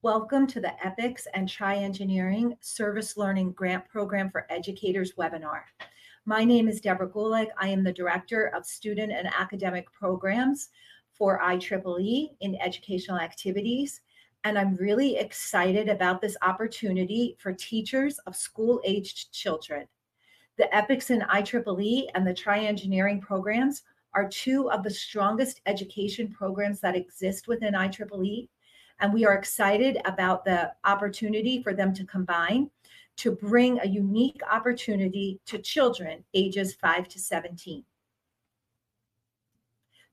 Welcome to the EPICS and TryEngineering Service Learning Grant Program for Educators webinar. My name is Deborah Gulick. I am the Director of Student and Academic Programs for IEEE in Educational Activities, and I'm really excited about this opportunity for teachers of school-aged children. The EPICS and IEEE and the TryEngineering programs are two of the strongest education programs that exist within IEEE. And we are excited about the opportunity for them to combine to bring a unique opportunity to children ages 5 to 17.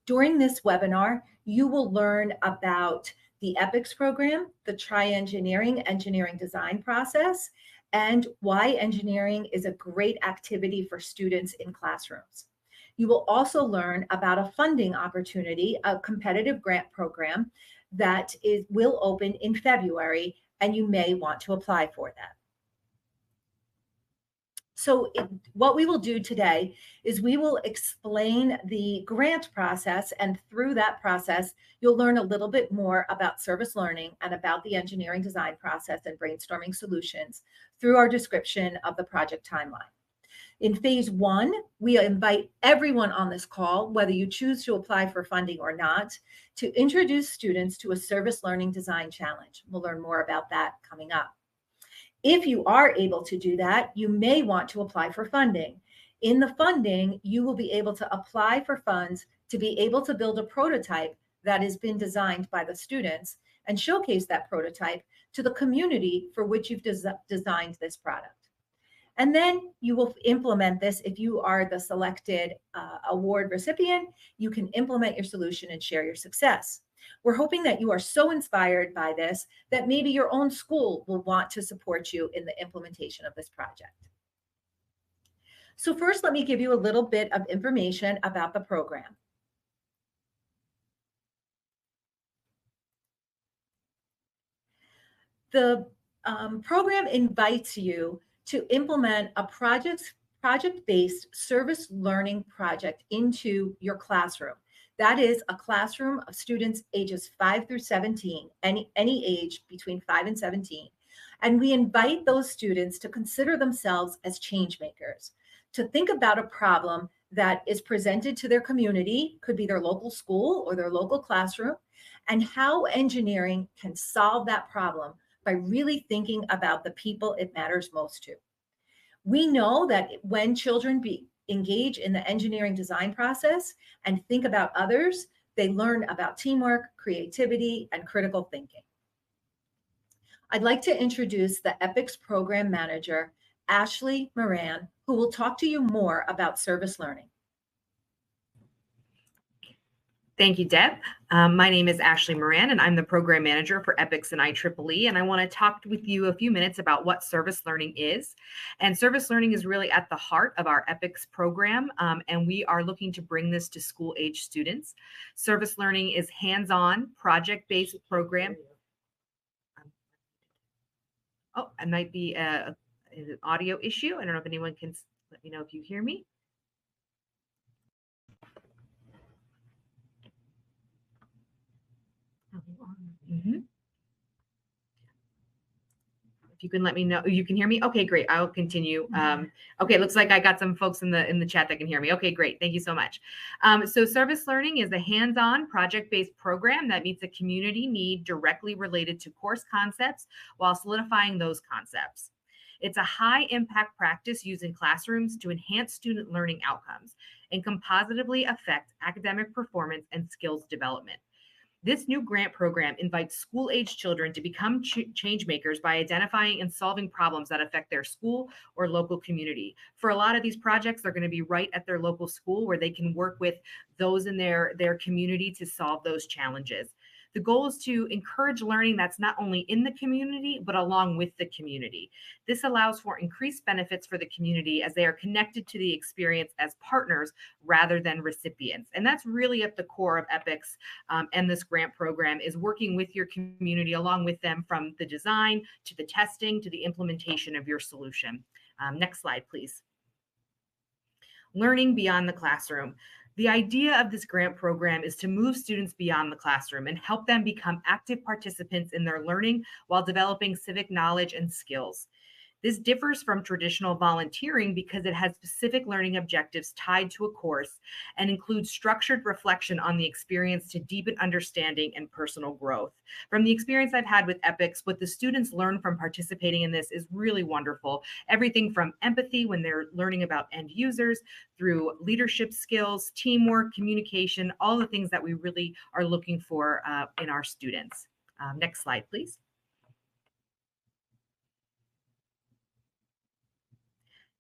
During this webinar, you will learn about the EPICS program, the TryEngineering engineering design process, and why engineering is a great activity for students in classrooms. You will also learn about a funding opportunity, a competitive grant program that will open in February, and you may want to apply for that. So what we will do today is we will explain the grant process, and through that process, you'll learn a little bit more about service learning and about the engineering design process and brainstorming solutions through our description of the project timeline. In phase one, we invite everyone on this call, whether you choose to apply for funding or not, to introduce students to a service learning design challenge. We'll learn more about that coming up. If you are able to do that, you may want to apply for funding. In the funding, you will be able to apply for funds to be able to build a prototype that has been designed by the students and showcase that prototype to the community for which you've designed this product. And then you will implement this. If you are the selected award recipient, you can implement your solution and share your success. We're hoping that you are so inspired by this that maybe your own school will want to support you in the implementation of this project. So first, let me give you a little bit of information about the program. The program invites you to implement a project-based service learning project into your classroom. That is a classroom of students ages 5 through 17, any age between 5 and 17. And we invite those students to consider themselves as change makers, to think about a problem that is presented to their community, could be their local school or their local classroom, and how engineering can solve that problem by really thinking about the people it matters most to. We know that when children engage in the engineering design process and think about others, they learn about teamwork, creativity, and critical thinking. I'd like to introduce the EPICS program manager, Ashley Moran, who will talk to you more about service learning. Thank you, Deb. My name is Ashley Moran, and I'm the program manager for EPICS and IEEE. And I want to talk with you a few minutes about what service learning is. And service learning is really at the heart of our EPICS program, and we are looking to bring this to school-age students. Service learning is hands-on, project-based program. Oh, it might be an audio issue. I don't know if anyone can let me know if you hear me. Mm-hmm. If you can let me know, you can hear me. Okay, great. I'll continue. Okay, looks like I got some folks in the chat that can hear me. Okay, great. Thank you so much. So service learning is a hands-on project-based program that meets a community need directly related to course concepts while solidifying those concepts. It's a high-impact practice used in classrooms to enhance student learning outcomes and can positively affect academic performance and skills development. This new grant program invites school-age children to become change makers by identifying and solving problems that affect their school or local community. For a lot of these projects, they're going to be right at their local school where they can work with those in their community to solve those challenges. The goal is to encourage learning that's not only in the community, but along with the community. This allows for increased benefits for the community as they are connected to the experience as partners rather than recipients. And that's really at the core of EPICS and this grant program, is working with your community along with them from the design to the testing to the implementation of your solution. Next slide, please. Learning beyond the classroom. The idea of this grant program is to move students beyond the classroom and help them become active participants in their learning while developing civic knowledge and skills. This differs from traditional volunteering because it has specific learning objectives tied to a course and includes structured reflection on the experience to deepen understanding and personal growth. From the experience I've had with EPICS, what the students learn from participating in this is really wonderful. Everything from empathy when they're learning about end users, through leadership skills, teamwork, communication, all the things that we really are looking for in our students. Next slide, please.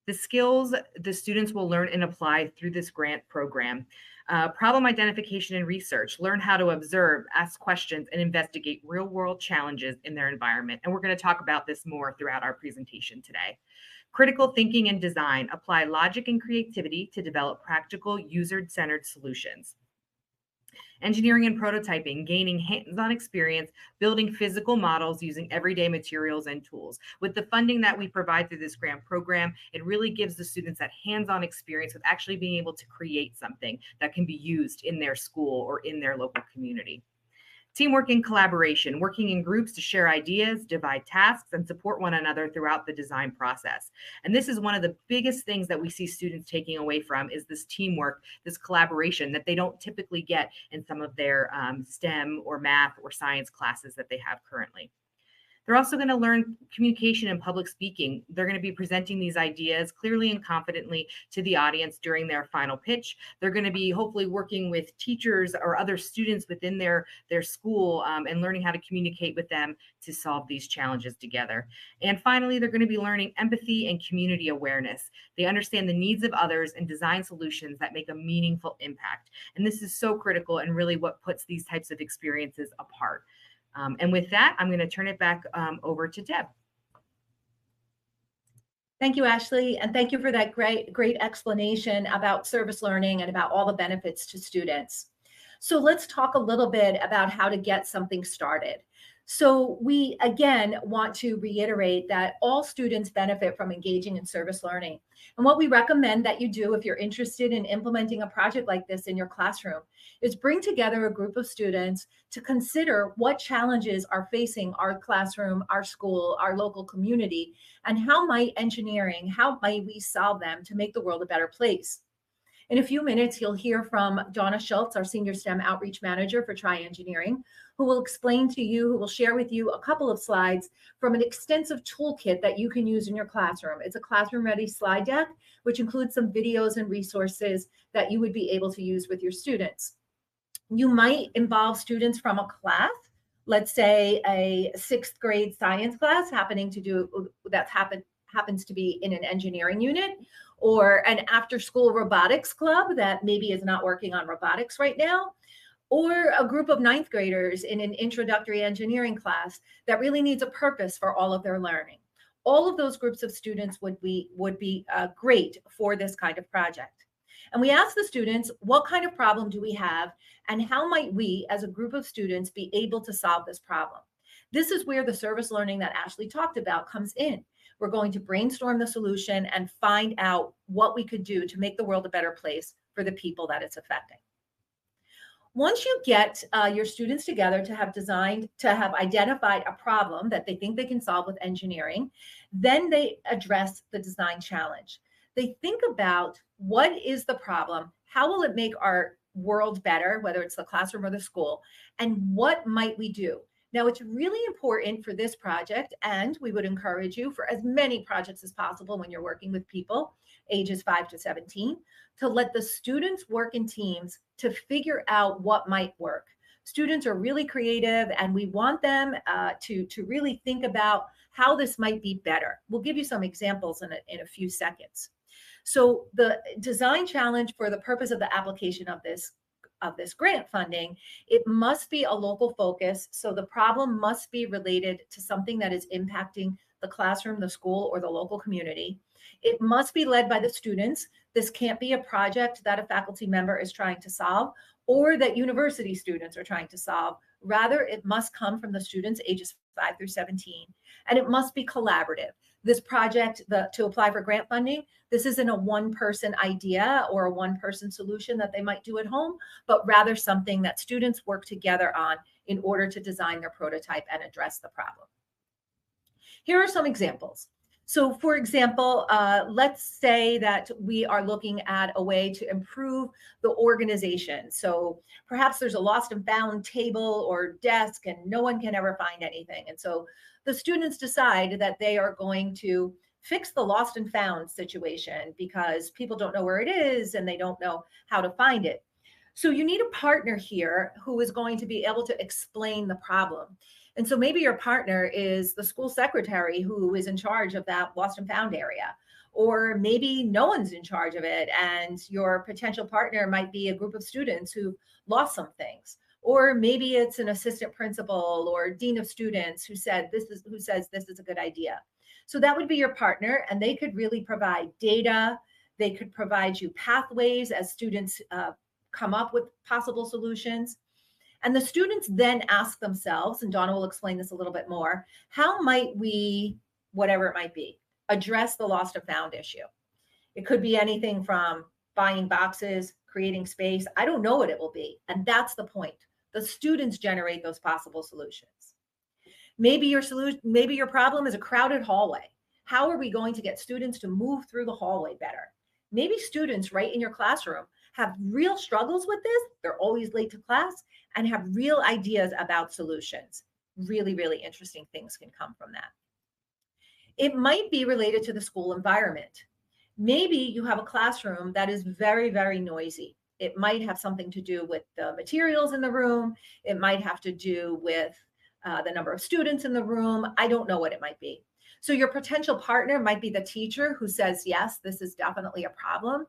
The skills the students will learn and apply through this grant program. Problem identification and research, learn how to observe, ask questions, and investigate real-world challenges in their environment. And we're going to talk about this more throughout our presentation today. Critical thinking and design, apply logic and creativity to develop practical, user-centered solutions. Engineering and prototyping, gaining hands-on experience, building physical models using everyday materials and tools. With the funding that we provide through this grant program, it really gives the students that hands-on experience with actually being able to create something that can be used in their school or in their local community. Teamwork and collaboration, working in groups to share ideas, divide tasks, and support one another throughout the design process. And this is one of the biggest things that we see students taking away from is this teamwork, this collaboration that they don't typically get in some of their STEM or math or science classes that they have currently. They're also going to learn communication and public speaking. They're going to be presenting these ideas clearly and confidently to the audience during their final pitch. They're going to be hopefully working with teachers or other students within their school and learning how to communicate with them to solve these challenges together. And finally, they're going to be learning empathy and community awareness. They understand the needs of others and design solutions that make a meaningful impact. And this is so critical and really what puts these types of experiences apart. And with that, I'm going to turn it back over to Deb. Thank you, Ashley. And thank you for that great explanation about service learning and about all the benefits to students. So let's talk a little bit about how to get something started. So we, again, want to reiterate that all students benefit from engaging in service learning. And what we recommend that you do if you're interested in implementing a project like this in your classroom is bring together a group of students to consider what challenges are facing our classroom, our school, our local community, and how might we solve them to make the world a better place. In a few minutes, you'll hear from Donna Schultz, our Senior STEM Outreach Manager for TryEngineering, who will share with you a couple of slides from an extensive toolkit that you can use in your classroom. It's a classroom-ready slide deck, which includes some videos and resources that you would be able to use with your students. You might involve students from a class, let's say a 6th grade science class happens to be in an engineering unit, or an after-school robotics club that maybe is not working on robotics right now, or a group of 9th graders in an introductory engineering class that really needs a purpose for all of their learning. All of those groups of students would be great for this kind of project. And we asked the students, what kind of problem do we have, and how might we, as a group of students, be able to solve this problem? This is where the service learning that Ashley talked about comes in. We're going to brainstorm the solution and find out what we could do to make the world a better place for the people that it's affecting. Once you get your students together to have identified a problem that they think they can solve with engineering, then they address the design challenge. They think about what is the problem, how will it make our world better, whether it's the classroom or the school, and what might we do? Now, it's really important for this project, and we would encourage you for as many projects as possible when you're working with people ages 5 to 17, to let the students work in teams to figure out what might work. Students are really creative, and we want them to really think about how this might be better. We'll give you some examples in a few seconds. So the design challenge, for the purpose of the application of this grant funding, it must be a local focus. So the problem must be related to something that is impacting the classroom, the school, or the local community. It must be led by the students. This can't be a project that a faculty member is trying to solve or that university students are trying to solve. Rather, it must come from the students ages 5 through 17, and it must be collaborative. This project, to apply for grant funding, this isn't a one-person idea or a one-person solution that they might do at home, but rather something that students work together on in order to design their prototype and address the problem. Here are some examples. So for example, let's say that we are looking at a way to improve the organization. So perhaps there's a lost and found table or desk and no one can ever find anything. And so the students decide that they are going to fix the lost and found situation because people don't know where it is and they don't know how to find it. So you need a partner here who is going to be able to explain the problem. And so maybe your partner is the school secretary who is in charge of that lost and found area, or maybe no one's in charge of it. And your potential partner might be a group of students who lost some things, or maybe it's an assistant principal or dean of students who says this is a good idea. So that would be your partner, and they could really provide data. They could provide you pathways as students come up with possible solutions. And the students then ask themselves, and Donna will explain this a little bit more, how might we, whatever it might be, address the lost and found issue? It could be anything from buying boxes, creating space. I don't know what it will be. And that's the point. The students generate those possible solutions. Maybe your problem is a crowded hallway. How are we going to get students to move through the hallway better? Maybe students right in your classroom have real struggles with this. They're always late to class and have real ideas about solutions. Really, really interesting things can come from that. It might be related to the school environment. Maybe you have a classroom that is very, very noisy. It might have something to do with the materials in the room. It might have to do with the number of students in the room. I don't know what it might be. So your potential partner might be the teacher who says, yes, this is definitely a problem.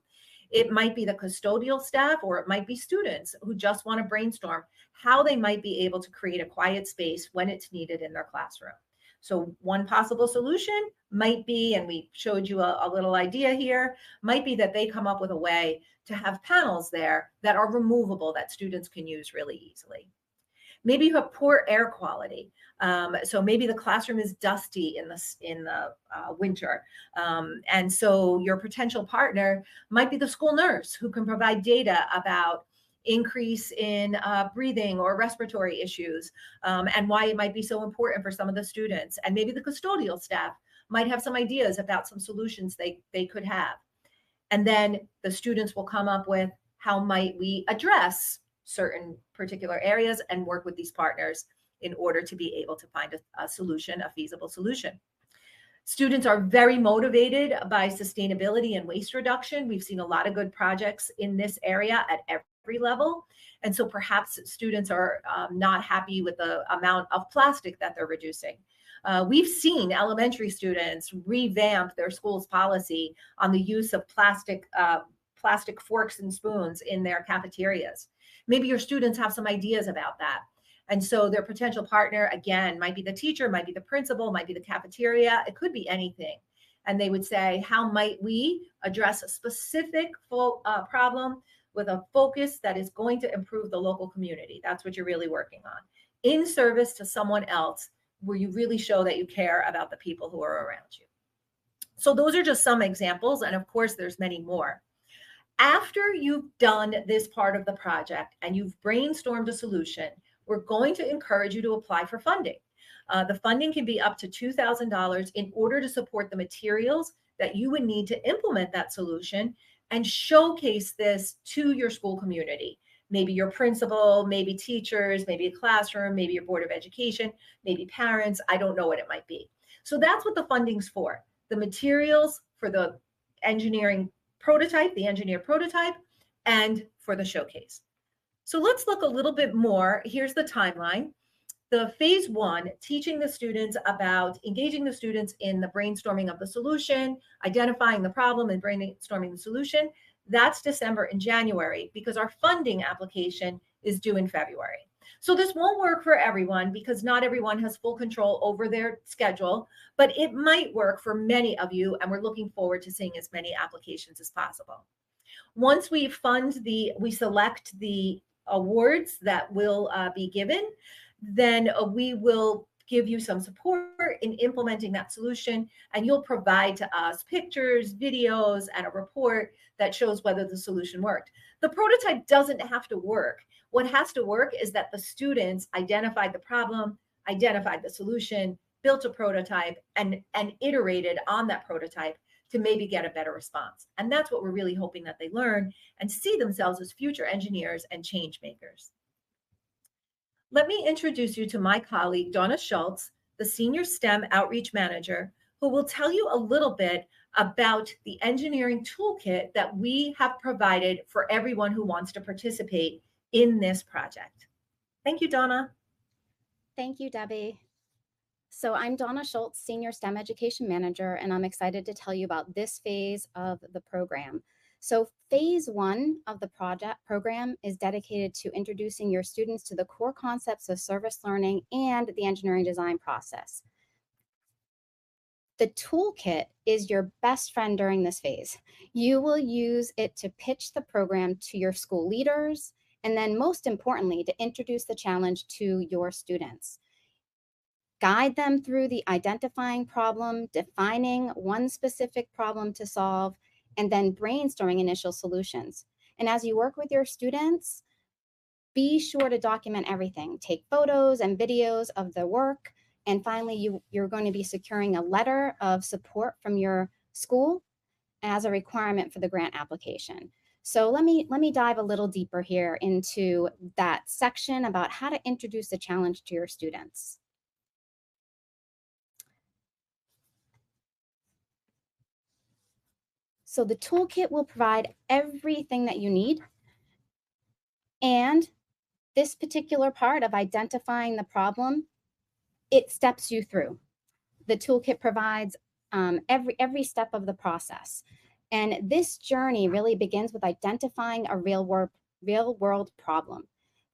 It might be the custodial staff, or it might be students who just want to brainstorm how they might be able to create a quiet space when it's needed in their classroom. So one possible solution might be, and we showed you a little idea here, might be that they come up with a way to have panels there that are removable that students can use really easily. Maybe you have poor air quality. So maybe the classroom is dusty in the winter. And so your potential partner might be the school nurse who can provide data about increase in breathing or respiratory issues, and why it might be so important for some of the students. And maybe the custodial staff might have some ideas about some solutions they could have. And then the students will come up with how might we address certain particular areas and work with these partners in order to be able to find a solution, a feasible solution. Students are very motivated by sustainability and waste reduction. We've seen a lot of good projects in this area at every level. And so perhaps students are not happy with the amount of plastic that they're reducing. We've seen elementary students revamp their school's policy on the use of plastic forks and spoons in their cafeterias. Maybe your students have some ideas about that. And so their potential partner, again, might be the teacher, might be the principal, might be the cafeteria. It could be anything. And they would say, how might we address a specific problem with a focus that is going to improve the local community? That's what you're really working on. In service to someone else, where you really show that you care about the people who are around you. So those are just some examples. And of course, there's many more. After you've done this part of the project and you've brainstormed a solution, we're going to encourage you to apply for funding. The funding can be up to $2,000 in order to support the materials that you would need to implement that solution and showcase this to your school community. Maybe your principal, maybe teachers, maybe a classroom, maybe your board of education, maybe parents. I don't know what it might be. So that's what the funding's for. The materials for the engineering prototype, the engineered prototype, and for the showcase. So let's look a little bit more. Here's the timeline. The phase one, teaching the students about engaging the students in the brainstorming of the solution, identifying the problem and brainstorming the solution. That's December and January, because our funding application is due in February. So this won't work for everyone because not everyone has full control over their schedule, but it might work for many of you, and we're looking forward to seeing as many applications as possible. Once we select the awards that will be given, then we will give you some support in implementing that solution, and you'll provide to us pictures, videos, and a report that shows whether the solution worked. The prototype doesn't have to work. What has to work is that the students identified the problem, identified the solution, built a prototype, and iterated on that prototype to maybe get a better response. And that's what we're really hoping that they learn and see themselves as future engineers and change makers. Let me introduce you to my colleague, Donna Schultz, the Senior STEM Outreach Manager, who will tell you a little bit about the engineering toolkit that we have provided for everyone who wants to participate in this project. Thank you, Donna. Thank you, Debbie. So I'm Donna Schultz, Senior STEM Education Manager, and I'm excited to tell you about this phase of the program. So phase 1 of the program is dedicated to introducing your students to the core concepts of service learning and the engineering design process. The toolkit is your best friend during this phase. You will use it to pitch the program to your school leaders, and then most importantly, to introduce the challenge to your students. Guide them through the identifying problem, defining one specific problem to solve, and then brainstorming initial solutions. And as you work with your students, be sure to document everything. Take photos and videos of the work. And finally, you're going to be securing a letter of support from your school as a requirement for the grant application. So let me dive a little deeper here into that section about how to introduce the challenge to your students. So the toolkit will provide everything that you need. And this particular part of identifying the problem, it steps you through. The toolkit provides every step of the process. And this journey really begins with identifying a real world problem.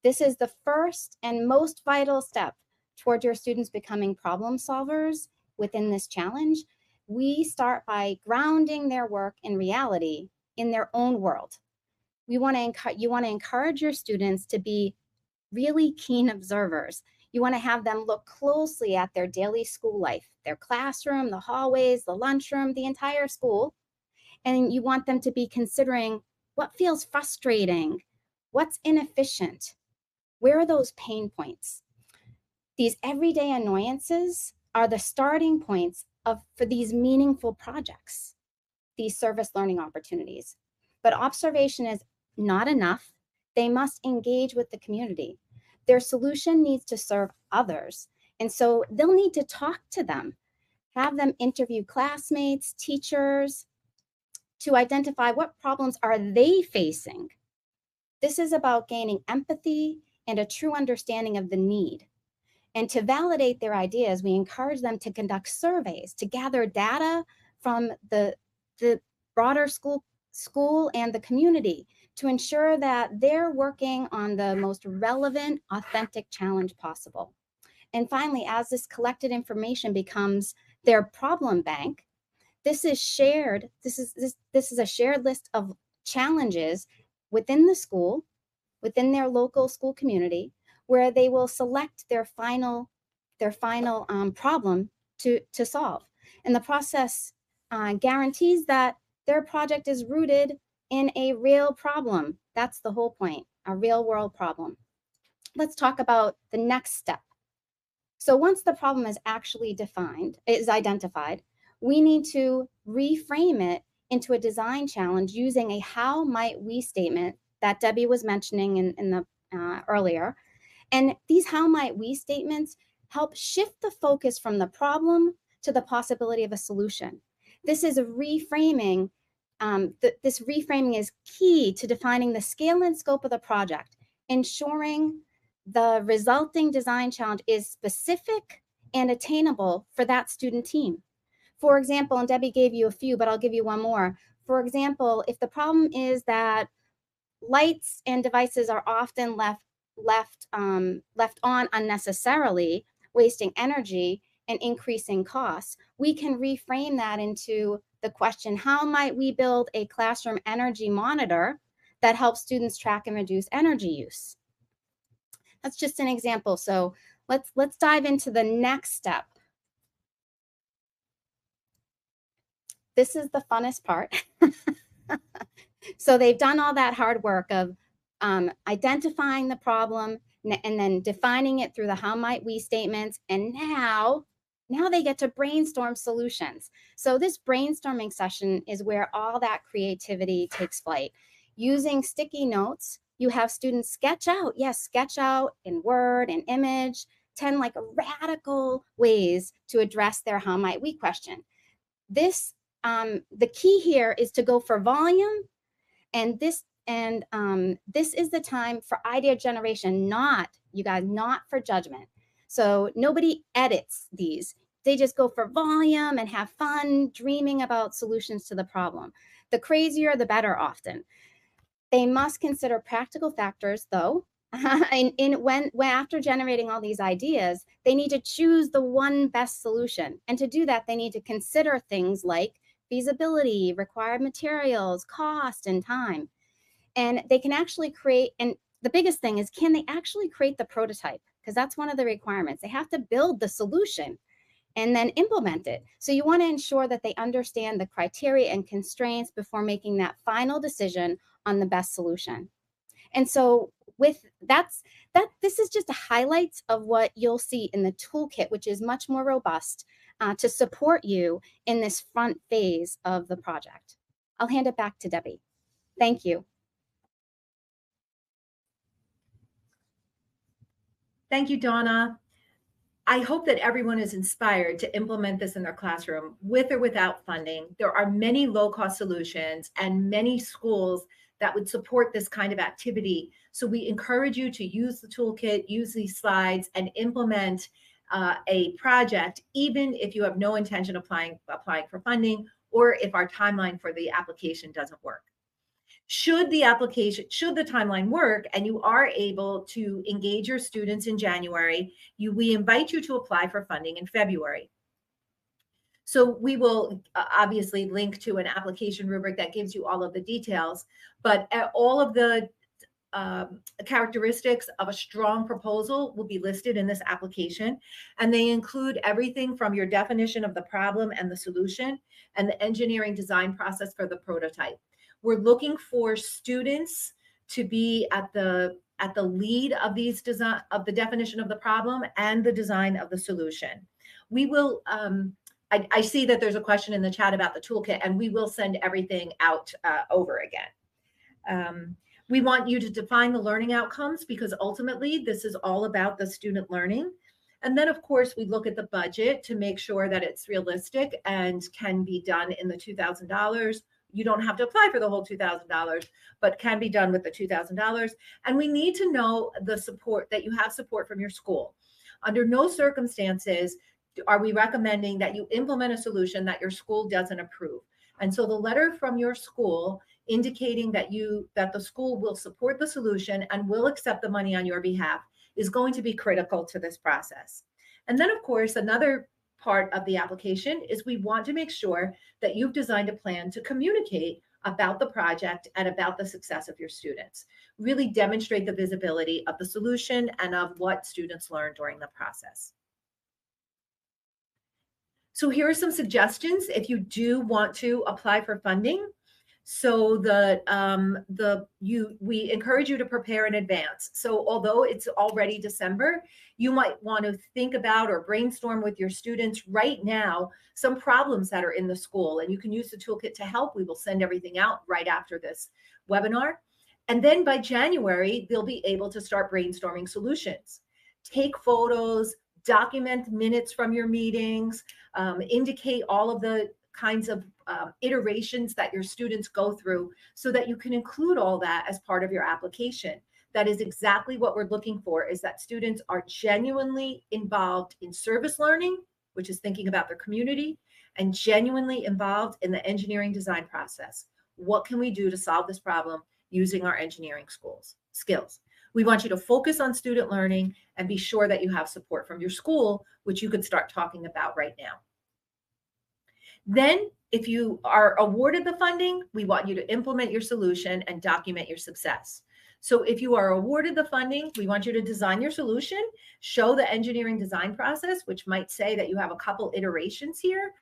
This is the first and most vital step toward your students becoming problem solvers within this challenge. We start by grounding their work in reality in their own world. You want to encourage your students to be really keen observers. You want to have them look closely at their daily school life, their classroom, the hallways, the lunchroom, the entire school. And you want them to be considering what feels frustrating, what's inefficient, where are those pain points? These everyday annoyances are the starting points for these meaningful projects, these service learning opportunities. But observation is not enough. They must engage with the community. Their solution needs to serve others. And so they'll need to talk to them, have them interview classmates, teachers, to identify what problems are they facing. This is about gaining empathy and a true understanding of the need. And to validate their ideas, we encourage them to conduct surveys, to gather data from the broader school and the community to ensure that they're working on the most relevant, authentic challenge possible. And finally, as this collected information becomes their problem bank, this is shared. This is a shared list of challenges within the school, within their local school community, where they will select their final problem to solve. And the process guarantees that their project is rooted in a real problem. That's the whole point, a real world problem. Let's talk about the next step. So once the problem is actually identified, we need to reframe it into a design challenge using a how might we statement that Debbie was mentioning in the earlier. And these how might we statements help shift the focus from the problem to the possibility of a solution. This is a reframing. This reframing is key to defining the scale and scope of the project, ensuring the resulting design challenge is specific and attainable for that student team. For example, and Debbie gave you a few, but I'll give you one more. For example, if the problem is that lights and devices are often left on unnecessarily, wasting energy and increasing costs, we can reframe that into the question, how might we build a classroom energy monitor that helps students track and reduce energy use? That's just an example. So Let's dive into the next step. This is the funnest part. So they've done all that hard work of identifying the problem and then defining it through the how might we statements. And now they get to brainstorm solutions. So this brainstorming session is where all that creativity takes flight. Using sticky notes, you have students sketch out in Word and image, 10 like radical ways to address their how might we question. This, the key here is to go for volume, and this is the time for idea generation, not for judgment. So nobody edits these. They just go for volume and have fun dreaming about solutions to the problem. The crazier, the better often. They must consider practical factors though. when after generating all these ideas, they need to choose the one best solution. And to do that, they need to consider things like feasibility, required materials, cost, and time. And they can actually create, and the biggest thing is, can they actually create the prototype? Because that's one of the requirements. They have to build the solution and then implement it. So you want to ensure that they understand the criteria and constraints before making that final decision on the best solution. And so with this is just a highlights of what you'll see in the toolkit, which is much more robust to support you in this front phase of the project. I'll hand it back to Debbie. Thank you. Thank you, Donna. I hope that everyone is inspired to implement this in their classroom with or without funding. There are many low-cost solutions and many schools that would support this kind of activity. So we encourage you to use the toolkit, use these slides, and implement a project, even if you have no intention of applying for funding, or if our timeline for the application doesn't work. Should the timeline work and you are able to engage your students in January, we invite you to apply for funding in February. So we will obviously link to an application rubric that gives you all of the details, but all of the characteristics of a strong proposal will be listed in this application, and they include everything from your definition of the problem and the solution and the engineering design process for the prototype. We're looking for students to be at the lead of these the definition of the problem and the design of the solution. We will I see that there's a question in the chat about the toolkit, and we will send everything out over again. We want you to define the learning outcomes, because ultimately this is all about the student learning. And then, of course, we look at the budget to make sure that it's realistic and can be done in the $2,000. You don't have to apply for the whole $2,000, but can be done with the $2,000. And we need to know the support, that you have support from your school. Under no circumstances are we recommending that you implement a solution that your school doesn't approve. And so the letter from your school indicating that the school will support the solution and will accept the money on your behalf is going to be critical to this process. And then, of course, another part of the application is we want to make sure that you've designed a plan to communicate about the project and about the success of your students. Really demonstrate the visibility of the solution and of what students learn during the process. So here are some suggestions if you do want to apply for funding. So we encourage you to prepare in advance. So although it's already December, you might want to think about or brainstorm with your students right now some problems that are in the school, and you can use the toolkit to help. We will send everything out right after this webinar. And then by January, they'll be able to start brainstorming solutions. Take photos, document minutes from your meetings, indicate all of the kinds of iterations that your students go through so that you can include all that as part of your application. That is exactly what we're looking for, is that students are genuinely involved in service learning, which is thinking about their community, and genuinely involved in the engineering design process. What can we do to solve this problem using our engineering skills? We want you to focus on student learning and be sure that you have support from your school, which you could start talking about right now. Then, if you are awarded the funding, we want you to implement your solution and document your success. So if you are awarded the funding, we want you to design your solution, show the engineering design process, which might say that you have a couple iterations here,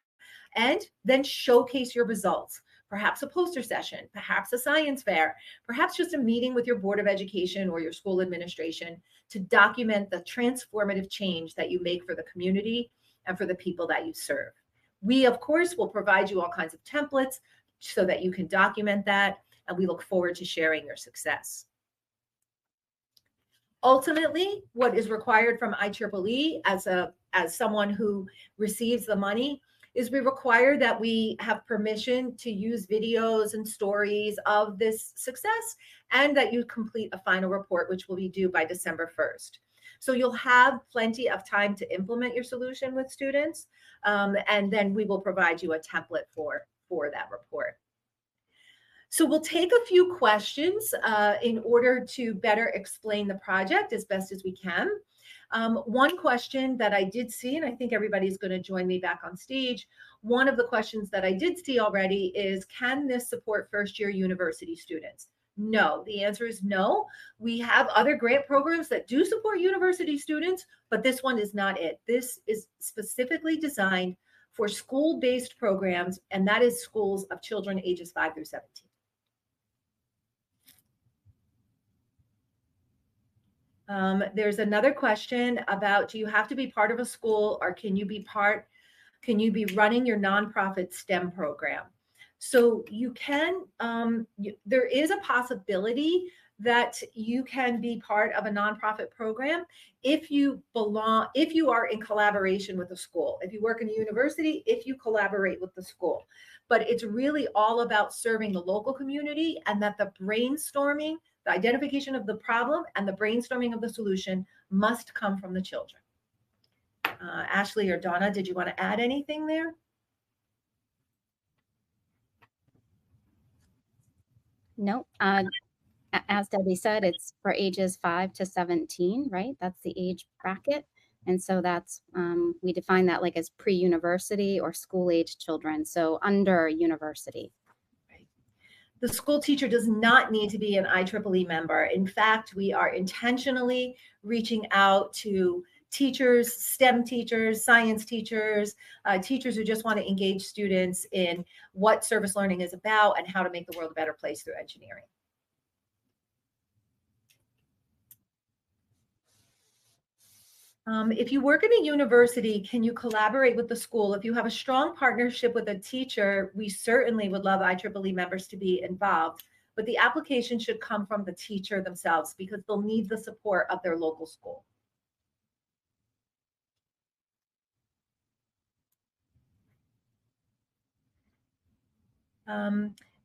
and then showcase your results. Perhaps a poster session, perhaps a science fair, perhaps just a meeting with your Board of Education or your school administration to document the transformative change that you make for the community and for the people that you serve. We, of course, will provide you all kinds of templates so that you can document that, and we look forward to sharing your success. Ultimately, what is required from IEEE as someone who receives the money is we require that we have permission to use videos and stories of this success, and that you complete a final report, which will be due by December 1st. So you'll have plenty of time to implement your solution with students, and then we will provide you a template for that report. So we'll take a few questions in order to better explain the project as best as we can. One question that I did see, and I think everybody's going to join me back on stage, one of the questions that I did see already is, can this support first-year university students? No, the answer is no. We have other grant programs that do support university students, but this one is not it. This is specifically designed for school-based programs, and that is schools of children ages 5 through 17. There's another question about, do you have to be part of a school, or can you be running your nonprofit STEM program? So you can, there is a possibility that you can be part of a nonprofit program if you are in collaboration with a school, if you work in a university, if you collaborate with the school. But it's really all about serving the local community, and that the brainstorming, the identification of the problem and the brainstorming of the solution must come from the children. Ashley or Donna, did you want to add anything there? No, as Debbie said, it's for ages 5 to 17, right? That's the age bracket. And so that's, we define that like as pre-university or school-age children, so under university. The school teacher does not need to be an IEEE member. In fact, we are intentionally reaching out to teachers, STEM teachers, science teachers, teachers who just want to engage students in what service learning is about and how to make the world a better place through engineering. If you work in a university, can you collaborate with the school? If you have a strong partnership with a teacher, we certainly would love IEEE members to be involved, but the application should come from the teacher themselves because they'll need the support of their local school.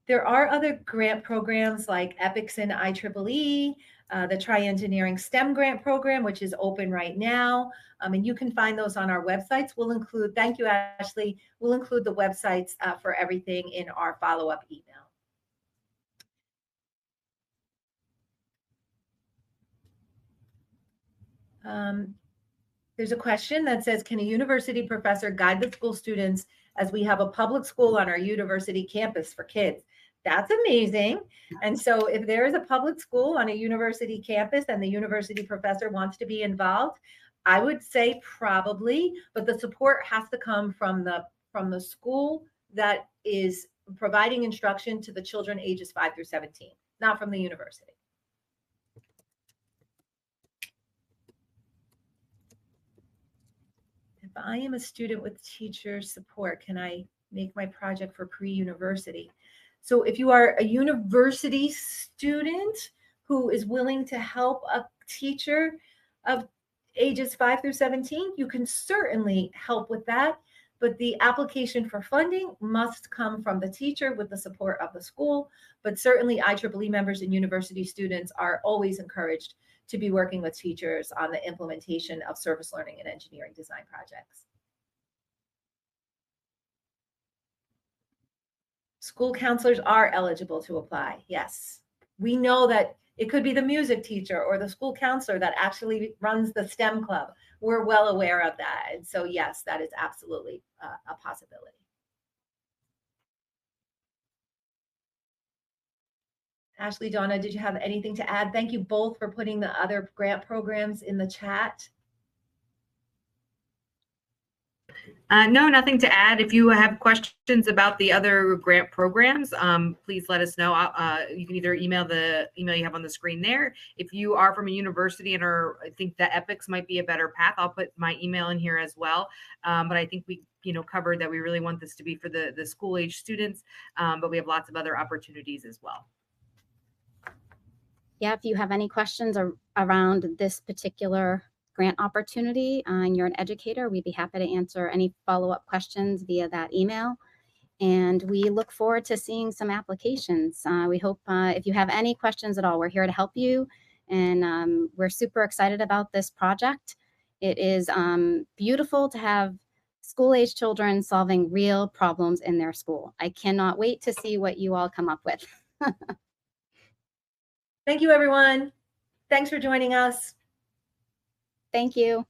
There are other grant programs like EPICS and IEEE, the TryEngineering STEM grant program, which is open right now. And you can find those on our websites. We'll include, thank you, Ashley. We'll include the websites for everything in our follow-up email. There's a question that says, can a university professor guide the school students as we have a public school on our university campus for kids? That's amazing. And so if there is a public school on a university campus and the university professor wants to be involved, I would say probably, but the support has to come from the school that is providing instruction to the children ages 5 through 17, not from the university. If I am a student with teacher support, can I make my project for pre-university? So if you are a university student who is willing to help a teacher of ages 5 through 17, you can certainly help with that. But the application for funding must come from the teacher with the support of the school. But certainly IEEE members and university students are always encouraged to be working with teachers on the implementation of service learning and engineering design projects. School counselors are eligible to apply. Yes, we know that it could be the music teacher or the school counselor that actually runs the STEM club. We're well aware of that. And so, yes, that is absolutely a possibility. Ashley, Donna, did you have anything to add? Thank you both for putting the other grant programs in the chat. No, nothing to add. If you have questions about the other grant programs, please let us know. You can either email the email you have on the screen there. If you are from a university and I think that EPICS might be a better path, I'll put my email in here as well. But I think we covered that we really want this to be for the school age students, but we have lots of other opportunities as well. Yeah, if you have any questions around this particular grant opportunity and you're an educator, we'd be happy to answer any follow-up questions via that email. And we look forward to seeing some applications. We hope if you have any questions at all, we're here to help you. And we're super excited about this project. It is beautiful to have school-age children solving real problems in their school. I cannot wait to see what you all come up with. Thank you, everyone. Thanks for joining us. Thank you.